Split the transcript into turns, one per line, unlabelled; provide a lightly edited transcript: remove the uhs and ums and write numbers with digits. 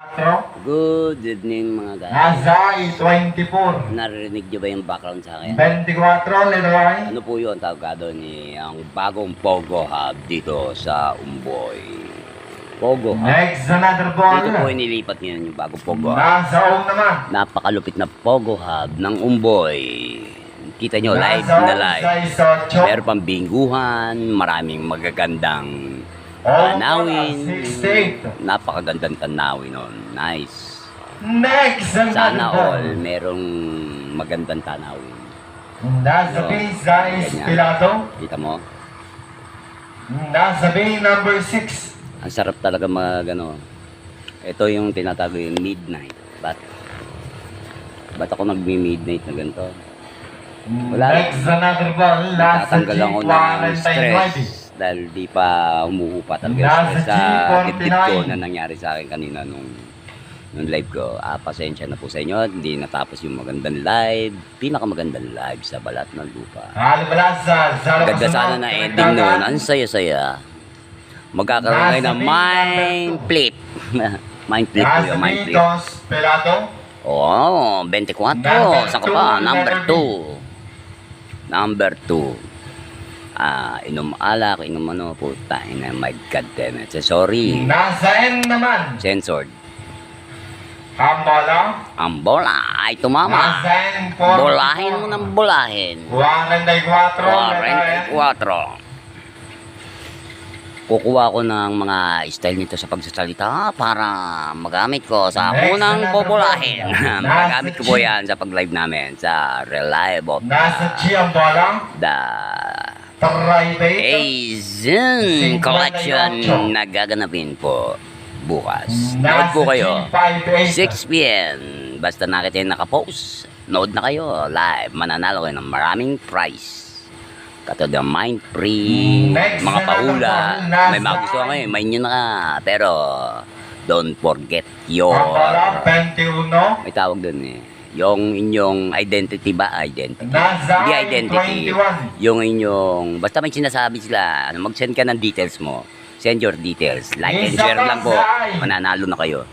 Good evening mga guys.
Nazay 24.
Narinig nyo ba yung background sa akin?
24, Leroy.
Ano po yun? Tawagado ni ang bagong Pogo Hub dito sa Umboy. Pogo Hub.
Next, another ball.
Dito po inilipat ngayon yung bagong Pogo Hub.
Nasa home naman.
Napakalupit na Pogo Hub ng Umboy. Kita nyo, live na live. Meron pang bingguhan, maraming magagandang tanawin. Napakagandang tanawin nun. Nice.
Next,
Sana
another
all
ball.
merong magandang tanawin.
Nasa base, guys, Pilato.
Kita mo?
Nasa base, number 6.
Ang sarap talaga ano. Ito yung tinatago yung midnight. Ba't ako nagmi-midnight na ganito? Wala.
Next, another ball. Nasa
Tatanggal ako ng stress
G49.
dahil di pa humuhupa talaga
Nasa
sa dibdib ko
G49.
na nangyari sa akin kanina nung live ko. Pasensya na po sa inyo, hindi natapos yung magandang live, pinakamagandang live sa balat ng lupa. Ganda sana na ending nun, ang saya-saya. Magkakaroon kayo ng mind flip. Mind flip po yun, mind flip.
Pilato.
Oo, 24. Saan ka pa? Number 2. Number 2. Inom alak, inom ano, puta, my god damn it. Sorry.
Nasa N naman.
Censored.
Ambola.
Ang bola ay tumama.
Nasa N 4.
Bolahin mo ng bolahin.
44.
44. Kukuha ko ng mga style nito sa pagsasalita para magamit ko sa unang bobolahin. Magamit ko po yan sa pag-live namin sa Reliable.
Nasa G Ambola.
The
Private.
Asian Collection na gaganapin po bukas. Nood po kayo. 6 p.m. Basta nakita yung nakapost, nood na kayo live. Mananalo kayo ng maraming prize. Katulad ng mind free, mga paula. May magustuhan kayo, may inyo na ka. Pero don't forget your...
Ambola 21.
May tawag dun eh. Yung inyong identity ba? Identity.
Nazay
Hindi identity.
21.
Yung inyong... Basta may sinasabi sila. Mag-send ka ng details mo. Send your details. Like and share lang po. Mananalo na kayo.